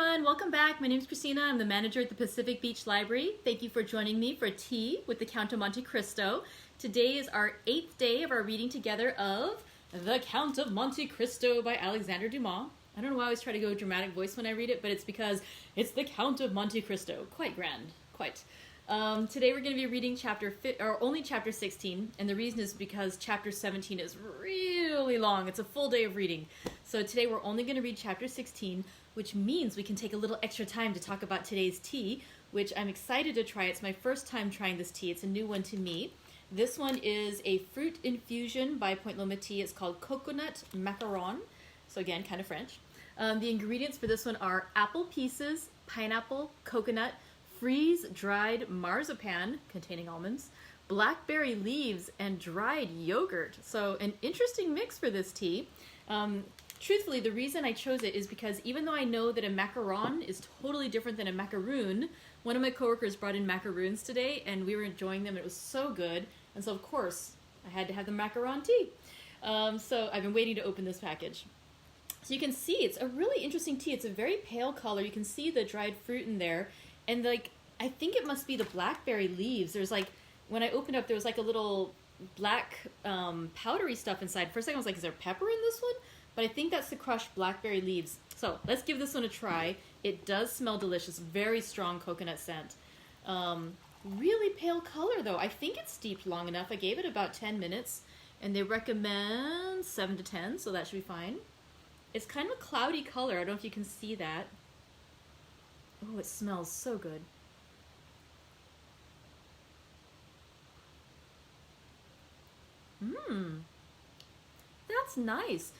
everyone, welcome back. My name is Christina. I'm the manager at the Pacific Beach Library. Thank you for joining me for tea with the Count of Monte Cristo. Today is our 8th day of our reading together of The Count of Monte Cristo by Alexandre Dumas. I don't know why I always try to go dramatic voice when I read it, but it's because it's The Count of Monte Cristo. Quite grand, quite. Today we're going to be reading only chapter 16, and the reason is because chapter 17 is really long. It's a full day of reading. So today we're only going to read chapter 16, which means we can take a little extra time to talk about today's tea, which I'm excited to try. It's my first time trying this tea. It's a new one to me. This one is a fruit infusion by Point Loma Tea. It's called Coconut Macaron. So again, kind of French. The ingredients for this one are apple pieces, pineapple, coconut, freeze-dried marzipan containing almonds, blackberry leaves, and dried yogurt. So an interesting mix for this tea. Truthfully, the reason I chose it is because even though I know that a macaron is totally different than a macaroon, one of my coworkers brought in macaroons today and we were enjoying them. It was so good. And so, of course, I had to have the macaron tea. So I've been waiting to open this package. So you can see it's a really interesting tea. It's a very pale color. You can see the dried fruit in there. And I think it must be the blackberry leaves. There's when I opened up, there was a little black powdery stuff inside. For a second I was like, is there pepper in this one? But I think that's the crushed blackberry leaves. So let's give this one a try. It does smell delicious. Very strong coconut scent. Really pale color though. I think it's steeped long enough. I gave it about 10 minutes and they recommend 7 to 10, so that should be fine. It's kind of a cloudy color. I don't know if you can see that. Oh, it smells so good. That's nice.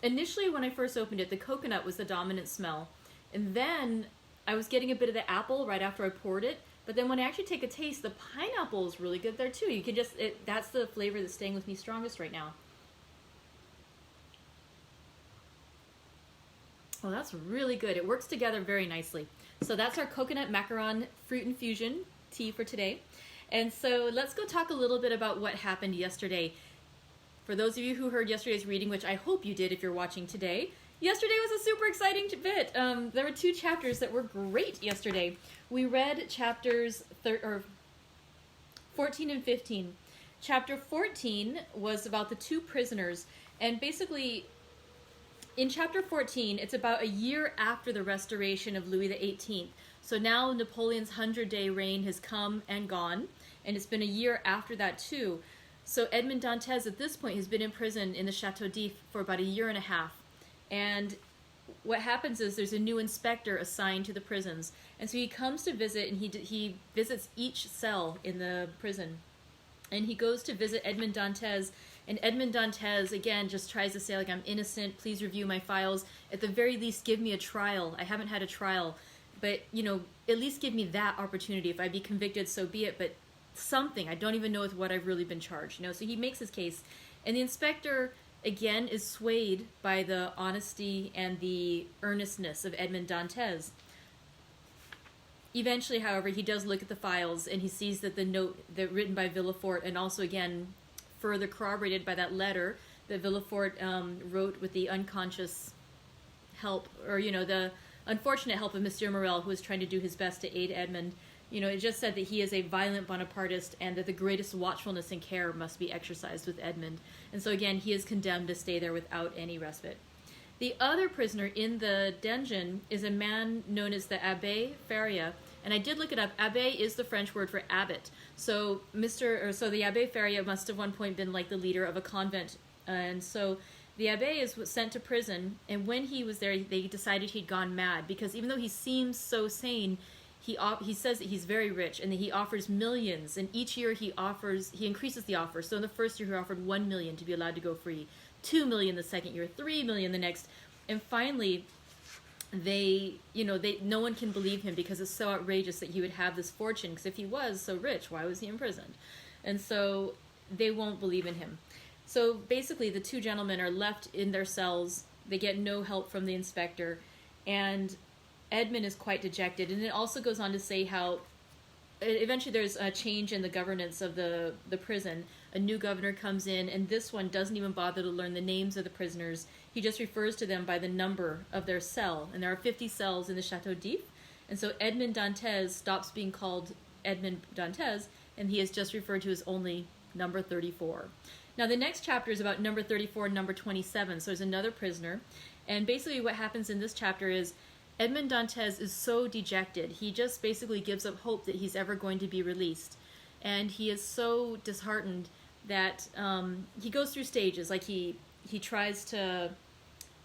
Initially when I first opened it, the coconut was the dominant smell. And then I was getting a bit of the apple right after I poured it. But then when I actually take a taste, the pineapple is really good there too. You can that's the flavor that's staying with me strongest right now. Oh, that's really good. It works together very nicely. So that's our coconut macaron fruit infusion tea for today. And so let's go talk a little bit about what happened yesterday. For those of you who heard yesterday's reading, which I hope you did if you're watching today, yesterday was a super exciting bit. There were 2 chapters that were great yesterday. We read chapters 14 and 15. Chapter 14 was about the 2 prisoners, and basically in chapter 14, it's about a year after the restoration of Louis XVIII. So now Napoleon's 100-day reign has come and gone, and it's been a year after that too. So Edmond Dantes at this point has been in prison in the Chateau d'If for about a year and a half. And what happens is there's a new inspector assigned to the prisons. And so he comes to visit, and he visits each cell in the prison. And he goes to visit Edmond Dantes, and Edmond Dantes, again, just tries to say, I'm innocent, please review my files. At the very least, give me a trial. I haven't had a trial, but, at least give me that opportunity. If I be convicted, so be it, but something. I don't even know with what I've really been charged. So he makes his case. And the inspector, again, is swayed by the honesty and the earnestness of Edmond Dantes. Eventually, however, he does look at the files and he sees that the note that written by Villefort, and also again further corroborated by that letter that Villefort wrote with the unconscious help, or the unfortunate help of Monsieur Morel, who was trying to do his best to aid Edmond. It just said that he is a violent Bonapartist and that the greatest watchfulness and care must be exercised with Edmond. And so again, he is condemned to stay there without any respite. The other prisoner in the dungeon is a man known as the Abbé Faria, and I did look it up. Abbé is the French word for abbot. So the Abbé Faria must have one point been the leader of a convent, and so the Abbé is sent to prison. And when he was there, they decided he'd gone mad because even though he seems so sane, he says that he's very rich and that he offers millions, and each year he increases the offer. So in the first year he offered 1 million to be allowed to go free, 2 million the second year, 3 million the next, and finally no one can believe him because it's so outrageous that he would have this fortune, because if he was so rich, why was he imprisoned? And so they won't believe in him. So basically the 2 gentlemen are left in their cells. They get no help from the inspector, and Edmond is quite dejected. And it also goes on to say how eventually there's a change in the governance of the prison, a new governor comes in, and this one doesn't even bother to learn the names of the prisoners. He just refers to them by the number of their cell, and there are 50 cells in the Chateau d'If. And so Edmond Dantes stops being called Edmond Dantes, and he is just referred to as only number 34. Now the next chapter is about number 34 and number 27, so there's another prisoner. And basically what happens in this chapter is Edmond Dantes is so dejected. He just basically gives up hope that he's ever going to be released. And he is so disheartened that he goes through stages. Like he tries to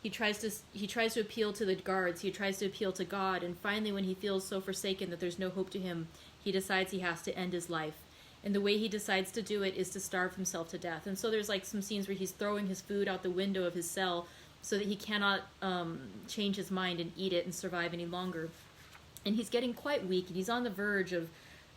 appeal to the guards. He tries to appeal to God. And finally, when he feels so forsaken that there's no hope to him, he decides he has to end his life. And the way he decides to do it is to starve himself to death. And so there's like some scenes where he's throwing his food out the window of his cell so that he cannot change his mind and eat it and survive any longer. And he's getting quite weak, and he's on the verge of,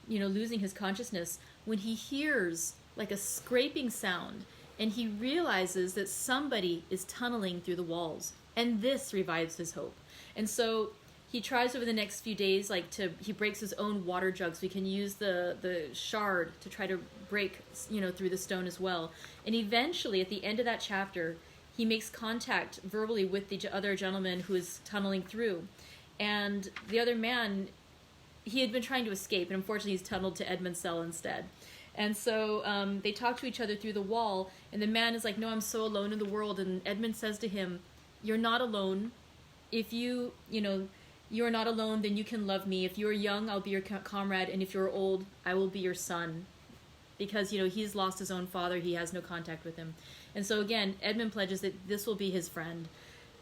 losing his consciousness when he hears like a scraping sound, and he realizes that somebody is tunneling through the walls, and this revives his hope. And so he tries over the next few days, he breaks his own water jug so he can use the shard to try to break, through the stone as well. And eventually, at the end of that chapter, he makes contact verbally with the other gentleman who is tunneling through. And the other man, he had been trying to escape, and unfortunately he's tunneled to Edmund's cell instead. And so they talk to each other through the wall, and the man is like, no, I'm so alone in the world. And Edmund says to him, you're not alone. If you are not alone, then you can love me. If you're young, I'll be your comrade, and if you're old, I will be your son. Because, he's lost his own father, he has no contact with him. And so again, Edmund pledges that this will be his friend,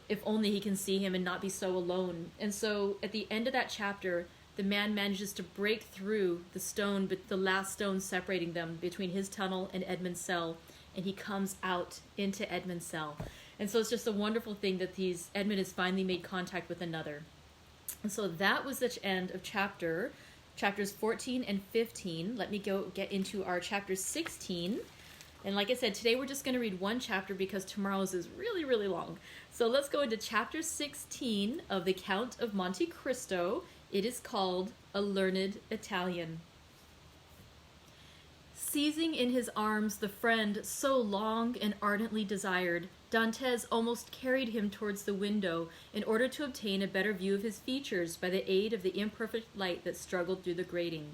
if only he can see him and not be so alone. And so at the end of that chapter, the man manages to break through the stone, but the last stone separating them between his tunnel and Edmund's cell, and he comes out into Edmund's cell. And so it's just a wonderful thing that Edmund has finally made contact with another. And so that was the end of chapters 14 and 15. Let me get into our chapter 16. And like I said, today we're just going to read one chapter because tomorrow's is really, really long. So let's go into chapter 16 of the Count of Monte Cristo. It is called A Learned Italian. Seizing in his arms the friend so long and ardently desired, Dantes almost carried him towards the window in order to obtain a better view of his features by the aid of the imperfect light that struggled through the grating.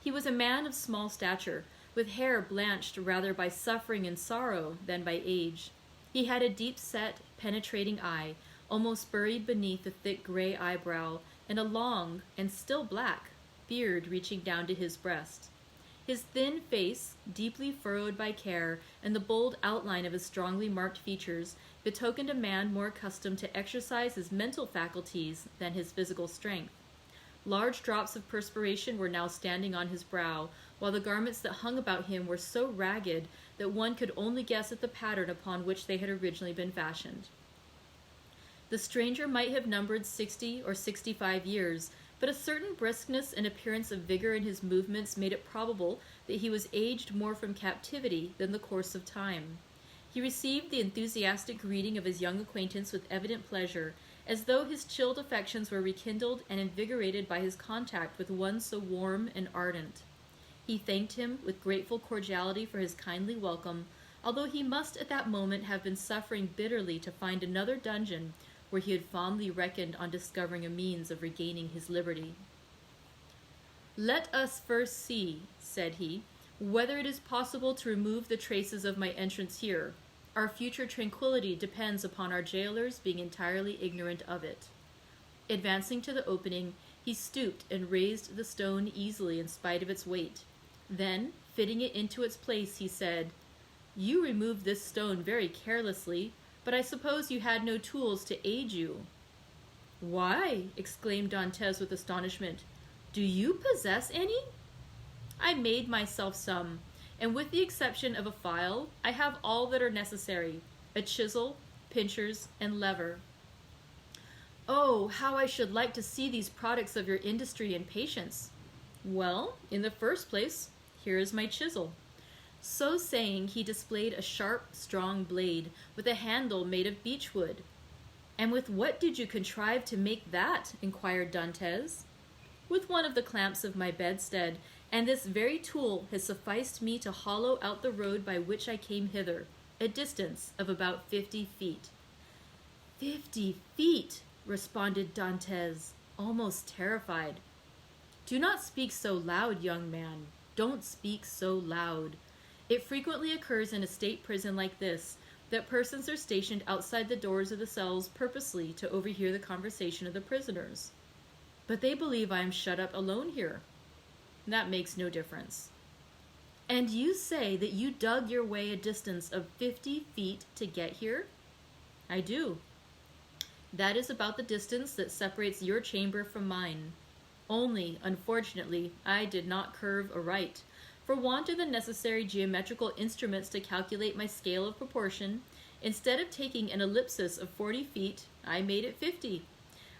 He was a man of small stature, with hair blanched rather by suffering and sorrow than by age. He had a deep-set, penetrating eye, almost buried beneath a thick gray eyebrow, and a long, and still black, beard reaching down to his breast. His thin face, deeply furrowed by care, and the bold outline of his strongly marked features, betokened a man more accustomed to exercise his mental faculties than his physical strength. Large drops of perspiration were now standing on his brow, while the garments that hung about him were so ragged that one could only guess at the pattern upon which they had originally been fashioned. The stranger might have numbered 60 or 65 years, but a certain briskness and appearance of vigor in his movements made it probable that he was aged more from captivity than the course of time. He received the enthusiastic greeting of his young acquaintance with evident pleasure, as though his chilled affections were rekindled and invigorated by his contact with one so warm and ardent. He thanked him with grateful cordiality for his kindly welcome, although he must at that moment have been suffering bitterly to find another dungeon where he had fondly reckoned on discovering a means of regaining his liberty. "Let us first see," said he, "whether it is possible to remove the traces of my entrance here. Our future tranquillity depends upon our jailers being entirely ignorant of it." Advancing to the opening, he stooped and raised the stone easily in spite of its weight. Then, fitting it into its place, he said, "You removed this stone very carelessly, but I suppose you had no tools to aid you." "Why," exclaimed Dantes with astonishment, "do you possess any?" "I made myself some, and with the exception of a file, I have all that are necessary, a chisel, pincers, and lever." "Oh, how I should like to see these products of your industry and patience." "Well, in the first place, here is my chisel." So saying, he displayed a sharp, strong blade, with a handle made of beechwood. "And with what did you contrive to make that?" inquired Dantes. "With one of the clamps of my bedstead, And this very tool has sufficed me to hollow out the road by which I came hither, a distance of about 50 feet. 50 feet, responded Dantes, almost terrified. Do not speak so loud, young man. Don't speak so loud. It frequently occurs in a state prison like this that persons are stationed outside the doors of the cells purposely to overhear the conversation of the prisoners. But they believe I am shut up alone here. That makes no difference. And you say that you dug your way a distance of 50 feet to get here? I do. That is about the distance that separates your chamber from mine. Only, unfortunately, I did not curve aright. For want of the necessary geometrical instruments to calculate my scale of proportion, instead of taking an ellipsis of 40 feet, I made it 50.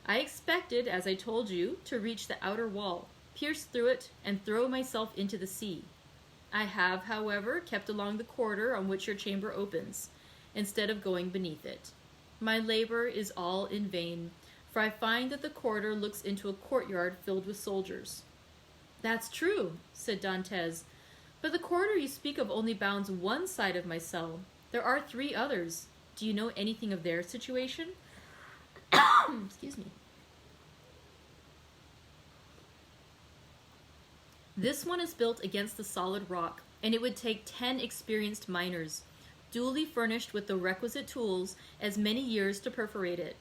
I expected, as I told you, to reach the outer wall, pierce through it, and throw myself into the sea. I have, however, kept along the corridor on which your chamber opens, instead of going beneath it. My labor is all in vain, for I find that the corridor looks into a courtyard filled with soldiers. That's true, said Dantes, but the corridor you speak of only bounds one side of my cell. There are 3 others. Do you know anything of their situation? Excuse me. This one is built against the solid rock, and it would take 10 experienced miners, duly furnished with the requisite tools, as many years to perforate it.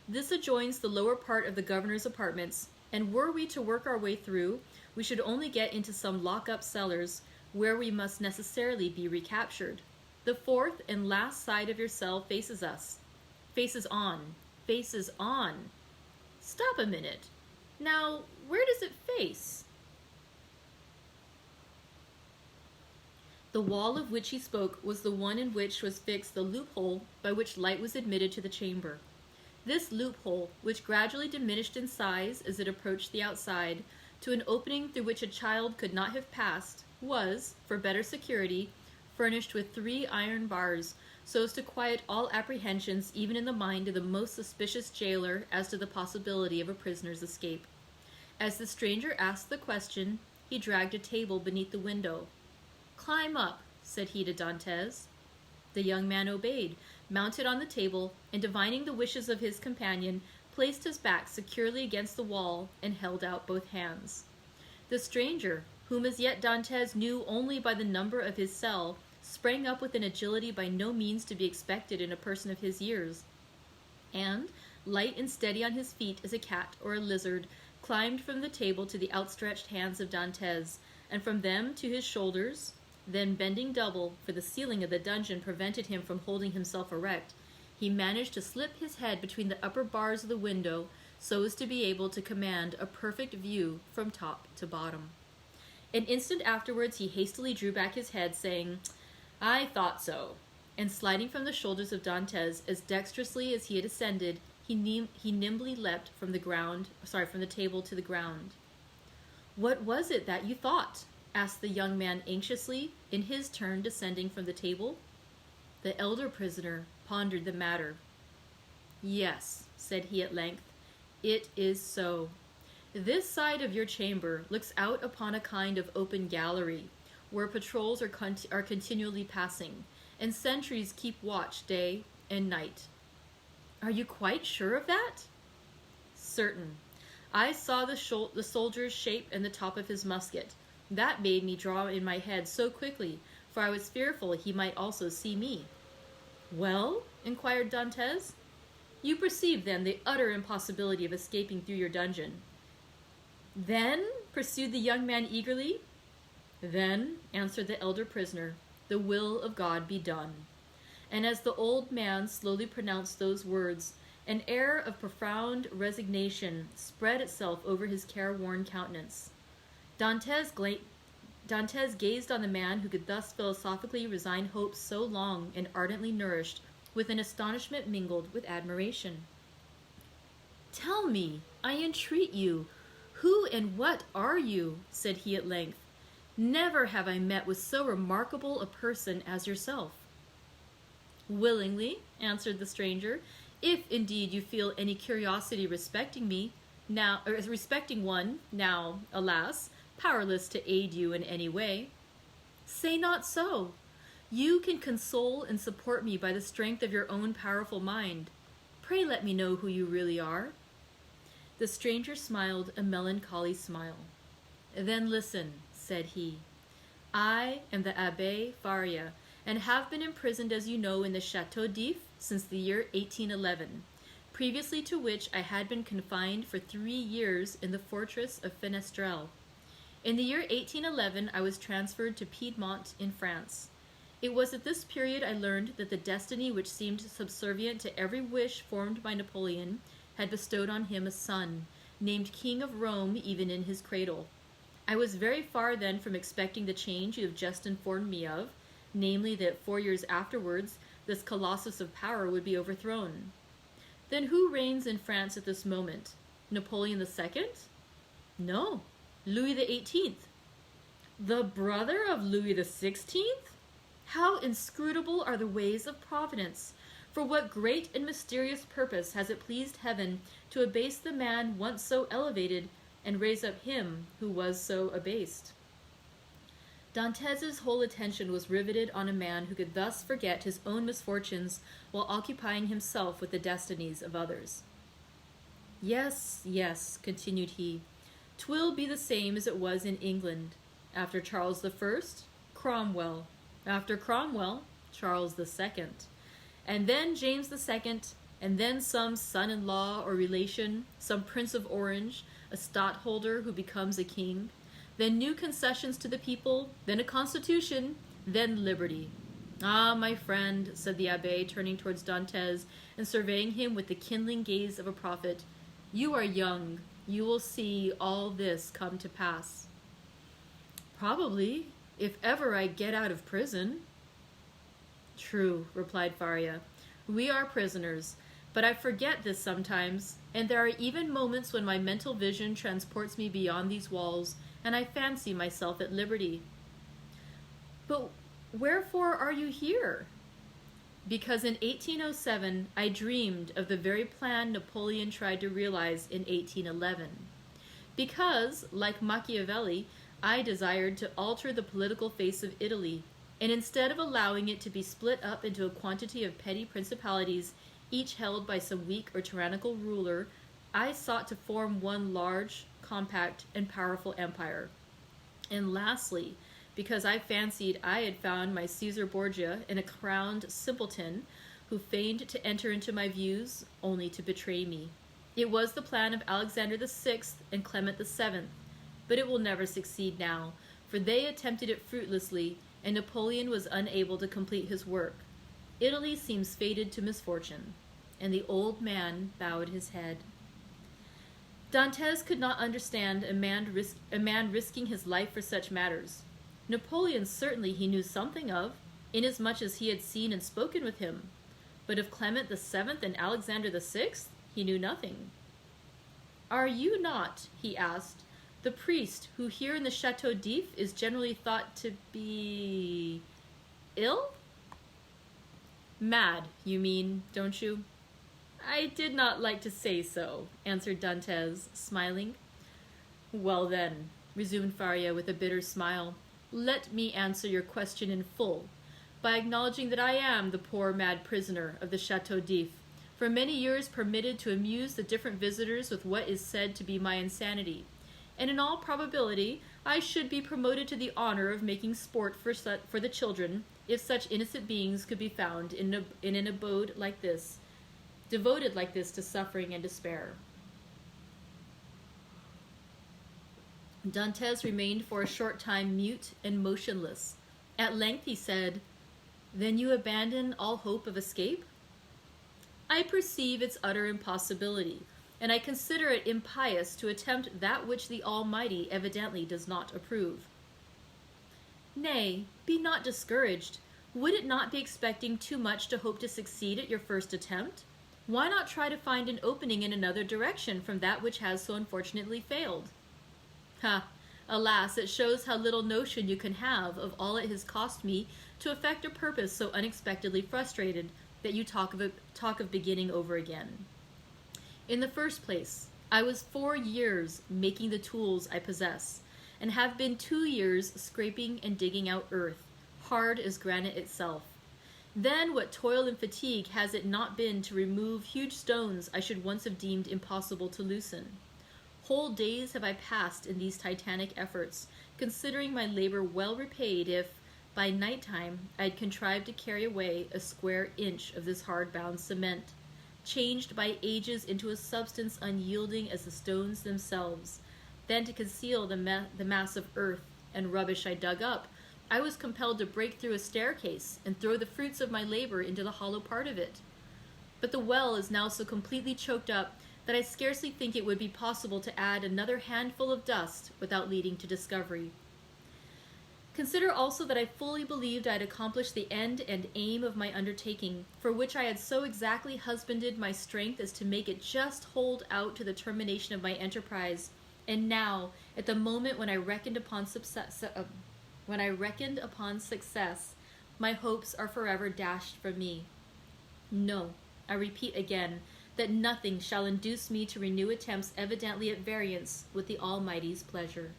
This adjoins the lower part of the governor's apartments, and were we to work our way through, we should only get into some lock-up cellars, where we must necessarily be recaptured. The 4th and last side of your cell faces us. Faces on. Faces on. Stop a minute. Now, where does it face? The wall of which he spoke was the one in which was fixed the loophole by which light was admitted to the chamber. This loophole, which gradually diminished in size as it approached the outside, to an opening through which a child could not have passed, was, for better security, furnished with 3 iron bars, so as to quiet all apprehensions even in the mind of the most suspicious jailer as to the possibility of a prisoner's escape. As the stranger asked the question, he dragged a table beneath the window. "Climb up," said he to Dantes. The young man obeyed, mounted on the table, and divining the wishes of his companion, placed his back securely against the wall and held out both hands. The stranger, whom as yet Dantes knew only by the number of his cell, sprang up with an agility by no means to be expected in a person of his years, and, light and steady on his feet as a cat or a lizard, climbed from the table to the outstretched hands of Dantes, and from them to his shoulders. Then, bending double, for the ceiling of the dungeon prevented him from holding himself erect, he managed to slip his head between the upper bars of the window so as to be able to command a perfect view from top to bottom. An instant afterwards he hastily drew back his head, saying, "I thought so," and sliding from the shoulders of Dantes as dexterously as he had ascended, he nimbly leapt from the table to the ground. "What was it that you thought?" asked the young man anxiously, in his turn descending from the table. The elder prisoner pondered the matter. "Yes," said he at length, "it is so. This side of your chamber looks out upon a kind of open gallery, where patrols are continually passing, and sentries keep watch day and night." "Are you quite sure of that?" "Certain. I saw the soldier's shape and the top of his musket. That made me draw in my head so quickly, for I was fearful he might also see me." "Well?" inquired Dantes. "You perceive, then, the utter impossibility of escaping through your dungeon." "Then?" pursued the young man eagerly. "Then," answered the elder prisoner, "the will of God be done." And as the old man slowly pronounced those words, an air of profound resignation spread itself over his careworn countenance. Dantes gazed on the man who could thus philosophically resign hopes so long and ardently nourished, with an astonishment mingled with admiration. "Tell me, I entreat you, who and what are you?" said he at length. "Never have I met with so remarkable a person as yourself." "Willingly," answered the stranger, "if indeed you feel any curiosity respecting me, respecting one, now, alas, powerless to aid you in any way. Say not so. You can console and support me by the strength of your own powerful mind. Pray let me know who you really are." The stranger smiled a melancholy smile. "Then listen," said he. "I am the Abbé Faria, and have been imprisoned, as you know, in the Château d'If since the year 1811, previously to which I had been confined for 3 years in the fortress of Fenestrelle. In the year 1811 I was transferred to Piedmont in France. It was at this period I learned that the destiny which seemed subservient to every wish formed by Napoleon had bestowed on him a son, named King of Rome even in his cradle. I was very far then from expecting the change you have just informed me of, namely that 4 years afterwards this colossus of power would be overthrown. Then who reigns in France at this moment? Napoleon II? No, Louis XVIII. The brother of Louis XVI? How inscrutable are the ways of Providence! For what great and mysterious purpose has it pleased heaven to abase the man once so elevated, and raise up him who was so abased?" Dantès' whole attention was riveted on a man who could thus forget his own misfortunes while occupying himself with the destinies of others. "Yes, yes," continued he, "'twill be the same as it was in England. After Charles I, Cromwell. After Cromwell, Charles II. And then James II, and then some son-in-law or relation, some Prince of Orange, a stadtholder who becomes a king, then new concessions to the people, then a constitution, then liberty. Ah, my friend," said the abbé, turning towards Dantès and surveying him with the kindling gaze of a prophet, "you are young. You will see all this come to pass." "Probably, if ever I get out of prison." "True," replied Faria. "We are prisoners, but I forget this sometimes, and there are even moments when my mental vision transports me beyond these walls, and I fancy myself at liberty." "But wherefore are you here?" "Because in 1807 I dreamed of the very plan Napoleon tried to realize in 1811. Because, like Machiavelli, I desired to alter the political face of Italy, and instead of allowing it to be split up into a quantity of petty principalities, each held by some weak or tyrannical ruler, I sought to form one large, compact, and powerful empire. And lastly, because I fancied I had found my Caesar Borgia in a crowned simpleton who feigned to enter into my views only to betray me. It was the plan of Alexander VI and Clement VII, but it will never succeed now, for they attempted it fruitlessly, and Napoleon was unable to complete his work. Italy seems fated to misfortune." And the old man bowed his head. Dantès could not understand a man risking his life for such matters. Napoleon certainly he knew something of, inasmuch as he had seen and spoken with him, but of Clement VII and Alexander VI he knew nothing. "Are you not," he asked, "the priest who here in the Château d'If is generally thought to be ill?" "Mad, you mean, don't you?" "I did not like to say so," answered Dantès, smiling. "Well then," resumed Faria with a bitter smile, "let me answer your question in full, by acknowledging that I am the poor mad prisoner of the Château d'If, for many years permitted to amuse the different visitors with what is said to be my insanity, and in all probability I should be promoted to the honor of making sport for the children, if such innocent beings could be found in an abode like this, devoted like this to suffering and despair." Dantès remained for a short time mute and motionless. At length he said, "Then you abandon all hope of escape?" "I perceive its utter impossibility, and I consider it impious to attempt that which the Almighty evidently does not approve." "Nay, be not discouraged. Would it not be expecting too much to hope to succeed at your first attempt? Why not try to find an opening in another direction from that which has so unfortunately failed?" "Ha! Alas, it shows how little notion you can have of all it has cost me to effect a purpose so unexpectedly frustrated that you talk of beginning over again. In the first place, I was 4 years making the tools I possess, and have been 2 years scraping and digging out earth, hard as granite itself. Then what toil and fatigue has it not been to remove huge stones I should once have deemed impossible to loosen? Whole days have I passed in these titanic efforts, considering my labor well repaid if, by night-time, I had contrived to carry away a square inch of this hard-bound cement, changed by ages into a substance unyielding as the stones themselves. Then to conceal the mass of earth and rubbish I dug up, I was compelled to break through a staircase and throw the fruits of my labor into the hollow part of it. But the well is now so completely choked up that I scarcely think it would be possible to add another handful of dust without leading to discovery. Consider also that I fully believed I had accomplished the end and aim of my undertaking, for which I had so exactly husbanded my strength as to make it just hold out to the termination of my enterprise. And now, at the moment when I reckoned upon success, my hopes are forever dashed from me. No, I repeat again, that nothing shall induce me to renew attempts evidently at variance with the Almighty's pleasure.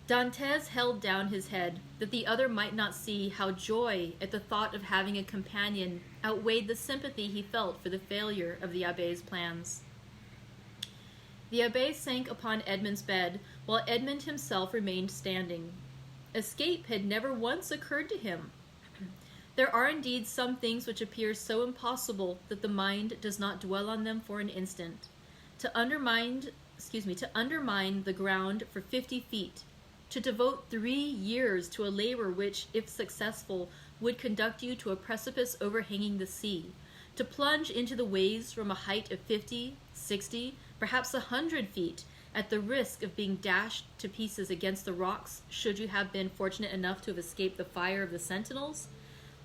Dantes held down his head, that the other might not see how joy at the thought of having a companion outweighed the sympathy he felt for the failure of the Abbé's plans. The Abbé sank upon Edmund's bed, while Edmund himself remained standing. Escape had never once occurred to him. There are indeed some things which appear so impossible that the mind does not dwell on them for an instant. To undermine the ground for 50 feet, to devote 3 years to a labor which, if successful, would conduct you to a precipice overhanging the sea, to plunge into the waves from a height of 50, 60, perhaps 100 feet, at the risk of being dashed to pieces against the rocks should you have been fortunate enough to have escaped the fire of the sentinels,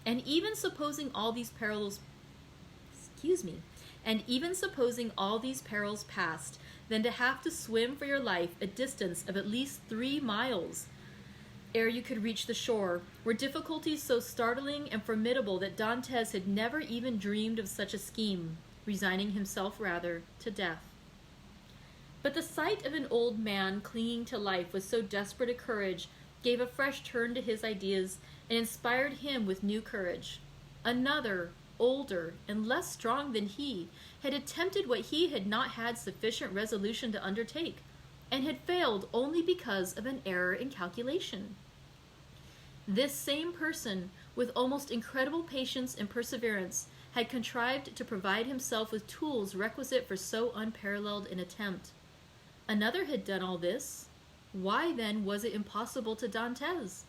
and even supposing all these perils passed, then to have to swim for your life a distance of at least 3 miles ere you could reach the shore, were difficulties so startling and formidable that Dantes had never even dreamed of such a scheme, resigning himself rather to death. But the sight of an old man clinging to life with so desperate a courage gave a fresh turn to his ideas and inspired him with new courage. Another, older and less strong than he, had attempted what he had not had sufficient resolution to undertake, and had failed only because of an error in calculation. This same person, with almost incredible patience and perseverance, had contrived to provide himself with tools requisite for so unparalleled an attempt. Another had done all this. Why, then, was it impossible to Dantes?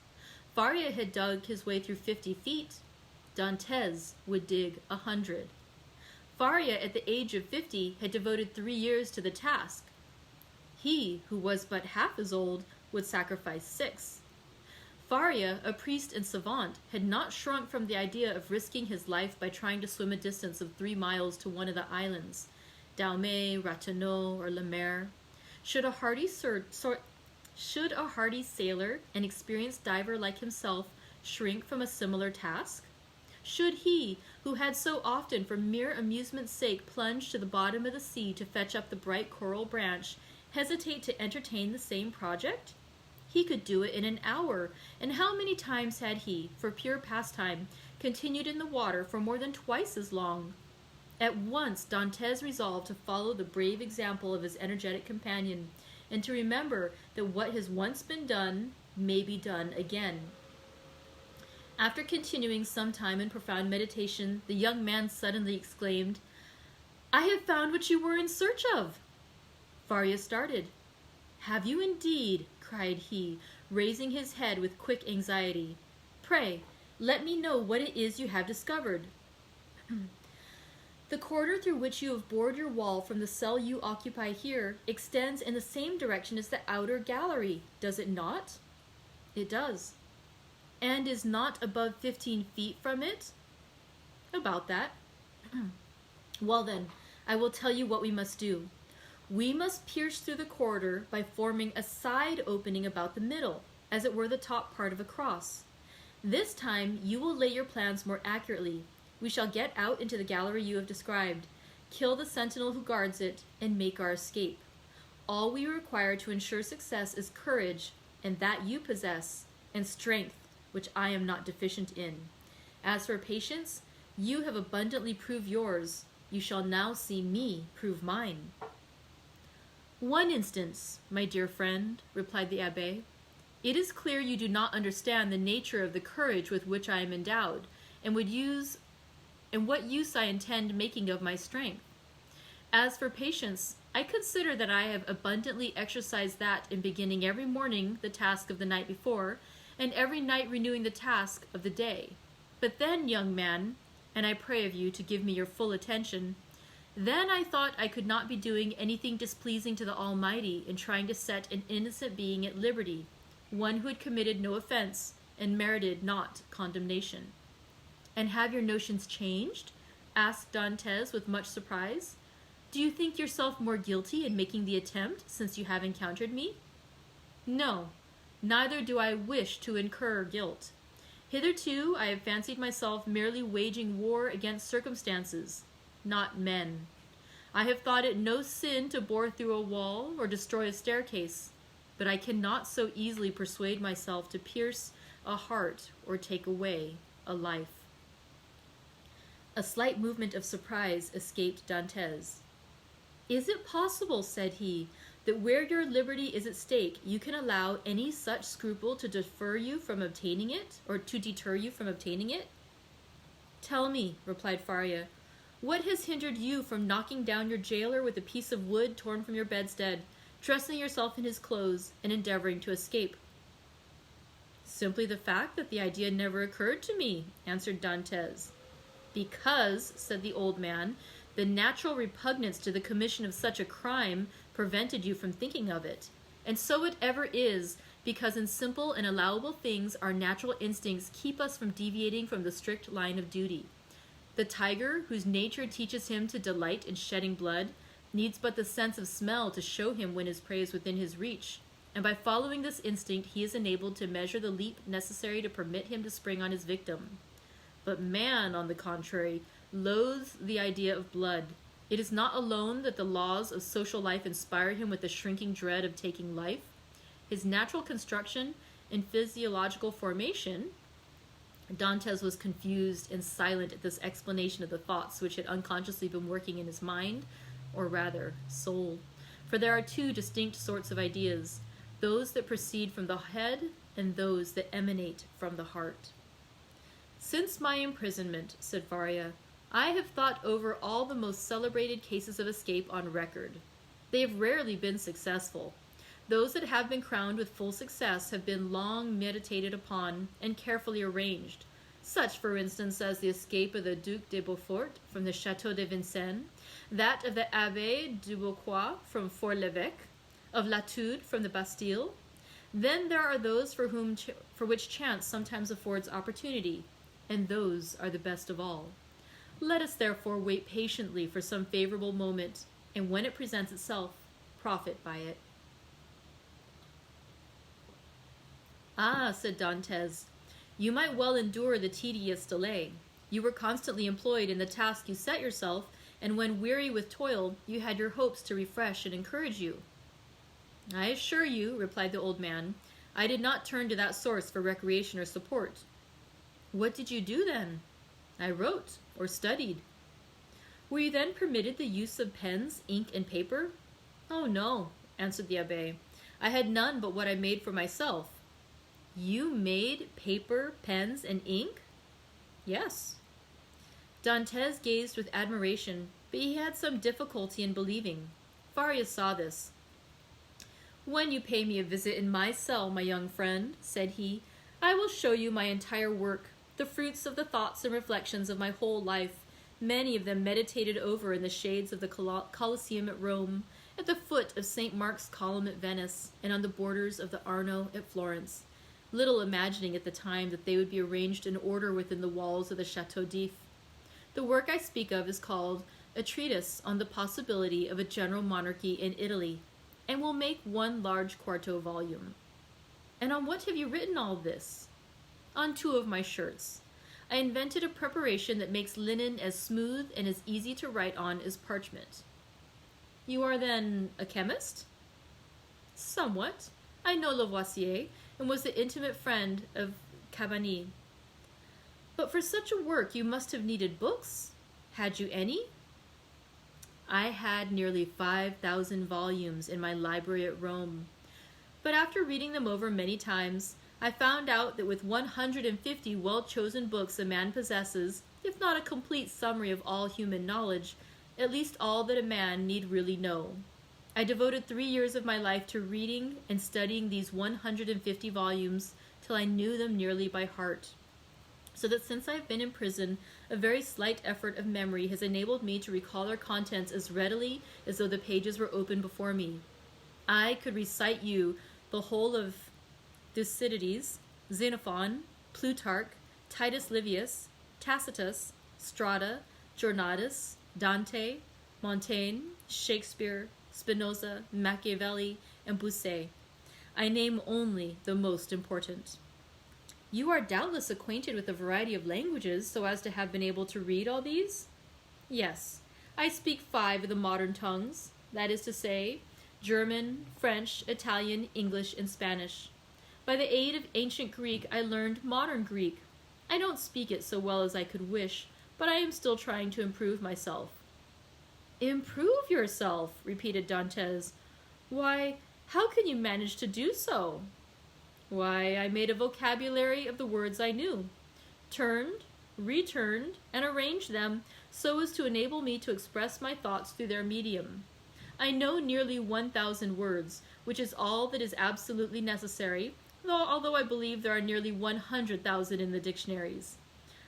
Faria had dug his way through 50 feet. Dantes would dig 100. Faria, at the age of 50, had devoted 3 years to the task. He, who was but half as old, would sacrifice 6. Faria, a priest and savant, had not shrunk from the idea of risking his life by trying to swim a distance of 3 miles to one of the islands, Daume, Ratonneau, or Le Maire. Should a hardy sailor, an experienced diver like himself, shrink from a similar task? Should he, who had so often for mere amusement's sake plunged to the bottom of the sea to fetch up the bright coral branch, hesitate to entertain the same project? He could do it in an hour, and how many times had he, for pure pastime, continued in the water for more than twice as long? At once Dantes resolved to follow the brave example of his energetic companion, and to remember that what has once been done may be done again. After continuing some time in profound meditation, the young man suddenly exclaimed, "I have found what you were in search of!" Faria started. "Have you indeed?" cried he, raising his head with quick anxiety. "Pray, let me know what it is you have discovered." "The corridor through which you have bored your wall from the cell you occupy here extends in the same direction as the outer gallery, does it not?" "It does." "And is not above 15 feet from it?" "About that." "Well then, I will tell you what we must do. We must pierce through the corridor by forming a side opening about the middle, as it were the top part of a cross. This time you will lay your plans more accurately. We shall get out into the gallery you have described. Kill the sentinel who guards it, and make our escape. All we require to ensure success is courage, and that you possess, and strength, which I am not deficient in. As for patience, you have abundantly proved yours. You shall now see me prove mine." "One instance, my dear friend," replied the abbé. "It is clear you do not understand the nature of the courage with which I am endowed, and what use I intend making of my strength. As for patience, I consider that I have abundantly exercised that in beginning every morning the task of the night before, and every night renewing the task of the day. But then, young man, and I pray of you to give me your full attention, then I thought I could not be doing anything displeasing to the Almighty in trying to set an innocent being at liberty, one who had committed no offense and merited not condemnation." "And have your notions changed?" asked Dantès with much surprise. "Do you think yourself more guilty in making the attempt since you have encountered me?" "No, neither do I wish to incur guilt. Hitherto I have fancied myself merely waging war against circumstances, not men. I have thought it no sin to bore through a wall or destroy a staircase, but I cannot so easily persuade myself to pierce a heart or take away a life." A slight movement of surprise escaped Dantès. "Is it possible," said he, "that where your liberty is at stake, you can allow any such scruple to deter you from obtaining it? "Tell me," replied Faria, "what has hindered you from knocking down your jailer with a piece of wood torn from your bedstead, dressing yourself in his clothes, and endeavoring to escape?" "Simply the fact that the idea never occurred to me," answered Dantès. "Because," said the old man, "the natural repugnance to the commission of such a crime prevented you from thinking of it. And so it ever is, because in simple and allowable things our natural instincts keep us from deviating from the strict line of duty. The tiger, whose nature teaches him to delight in shedding blood, needs but the sense of smell to show him when his prey is within his reach, and by following this instinct he is enabled to measure the leap necessary to permit him to spring on his victim. But man, on the contrary, loathes the idea of blood. It is not alone that the laws of social life inspire him with a shrinking dread of taking life. His natural construction and physiological formation—" Dantès was confused and silent at this explanation of the thoughts which had unconsciously been working in his mind, or rather, soul. For there are two distinct sorts of ideas, those that proceed from the head and those that emanate from the heart. "Since my imprisonment," said Faria, "I have thought over all the most celebrated cases of escape on record. They have rarely been successful. Those that have been crowned with full success have been long meditated upon and carefully arranged, such, for instance, as the escape of the Duc de Beaufort from the Château de Vincennes, that of the Abbé du Beauquois from Fort-l'Évêque, of Latude from the Bastille. Then there are those for which chance sometimes affords opportunity, and those are the best of all. Let us therefore wait patiently for some favorable moment, and when it presents itself, profit by it." "Ah," said Dantès, "you might well endure the tedious delay. You were constantly employed in the task you set yourself, and when weary with toil, you had your hopes to refresh and encourage you." "I assure you," replied the old man, "I did not turn to that source for recreation or support." "What did you do then?" "I wrote, or studied." "Were you then permitted the use of pens, ink, and paper?" "Oh, no," answered the abbé. "I had none but what I made for myself." "You made paper, pens, and ink?" "Yes." Dantès gazed with admiration, but he had some difficulty in believing. Faria saw this. "When you pay me a visit in my cell, my young friend," said he, "I will show you my entire work, the fruits of the thoughts and reflections of my whole life, many of them meditated over in the shades of the Colosseum at Rome, at the foot of St. Mark's Column at Venice, and on the borders of the Arno at Florence, little imagining at the time that they would be arranged in order within the walls of the Château d'If. The work I speak of is called A Treatise on the Possibility of a General Monarchy in Italy, and will make one large quarto volume." "And on what have you written all this?" "On two of my shirts. I invented a preparation that makes linen as smooth and as easy to write on as parchment. You are then a chemist? Somewhat. I know Lavoisier, and was the intimate friend of Cabanis. But for such a work you must have needed books. Had you any? I had nearly 5,000 volumes in my library at Rome. But after reading them over many times, I found out that with 150 well-chosen books a man possesses, if not a complete summary of all human knowledge, at least all that a man need really know. I devoted 3 years of my life to reading and studying these 150 volumes till I knew them nearly by heart. So that since I have been in prison, a very slight effort of memory has enabled me to recall their contents as readily as though the pages were open before me. I could recite you the whole of Thucydides, Xenophon, Plutarch, Titus Livius, Tacitus, Strada, Jornadus, Dante, Montaigne, Shakespeare, Spinoza, Machiavelli, and Bossuet. I name only the most important. You are doubtless acquainted with a variety of languages so as to have been able to read all these? Yes, I speak 5 of the modern tongues, that is to say, German, French, Italian, English, and Spanish. By the aid of ancient Greek, I learned modern Greek. I don't speak it so well as I could wish, but I am still trying to improve myself. Improve yourself, repeated Dantes. Why, how can you manage to do so? Why, I made a vocabulary of the words I knew, turned, returned, and arranged them so as to enable me to express my thoughts through their medium. I know nearly 1,000 words, which is all that is absolutely necessary, although I believe there are nearly 100,000 in the dictionaries.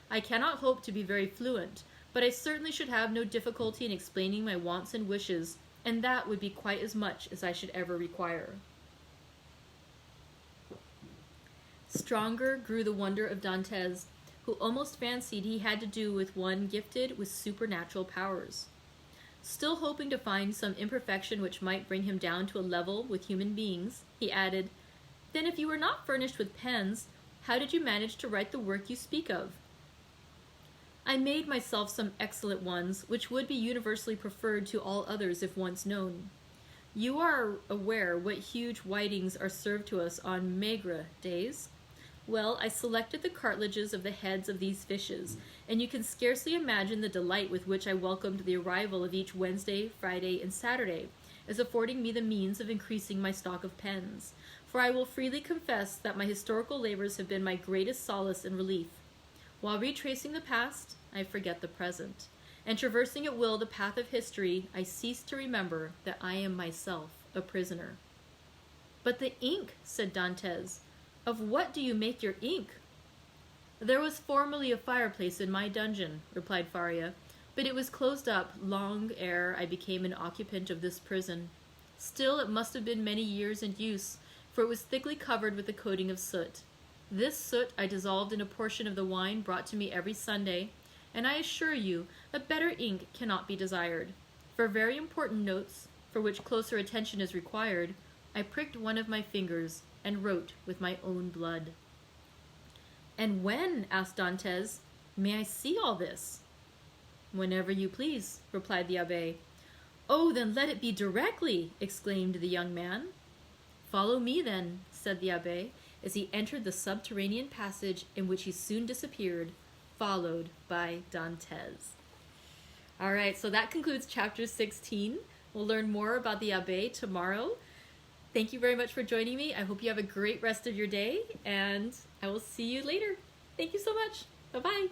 I cannot hope to be very fluent, but I certainly should have no difficulty in explaining my wants and wishes, and that would be quite as much as I should ever require. Stronger grew the wonder of Dantes, who almost fancied he had to do with one gifted with supernatural powers. Still hoping to find some imperfection which might bring him down to a level with human beings, he added, "Then if you were not furnished with pens, how did you manage to write the work you speak of?" I made myself some excellent ones, which would be universally preferred to all others if once known. You are aware what huge whitings are served to us on maigre days? Well, I selected the cartilages of the heads of these fishes, and you can scarcely imagine the delight with which I welcomed the arrival of each Wednesday, Friday, and Saturday, as affording me the means of increasing my stock of pens, for I will freely confess that my historical labors have been my greatest solace and relief. While retracing the past, I forget the present, and traversing at will the path of history, I cease to remember that I am myself a prisoner. "But the ink," said Dantes. "Of what do you make your ink?" "There was formerly a fireplace in my dungeon," replied Faria, "but it was closed up long ere I became an occupant of this prison. Still, it must have been many years in use, for it was thickly covered with a coating of soot. This soot I dissolved in a portion of the wine brought to me every Sunday, and I assure you a better ink cannot be desired. For very important notes, for which closer attention is required, I pricked one of my fingers and wrote with my own blood." "And when," asked Dantes, "may I see all this?" "Whenever you please," replied the abbé. "Oh, then let it be directly!" exclaimed the young man. "Follow me, then," said the abbé, as he entered the subterranean passage in which he soon disappeared, followed by Dantes. All right, so that concludes chapter 16. We'll learn more about the abbé tomorrow. Thank you very much for joining me. I hope you have a great rest of your day, and I will see you later. Thank you so much. Bye-bye.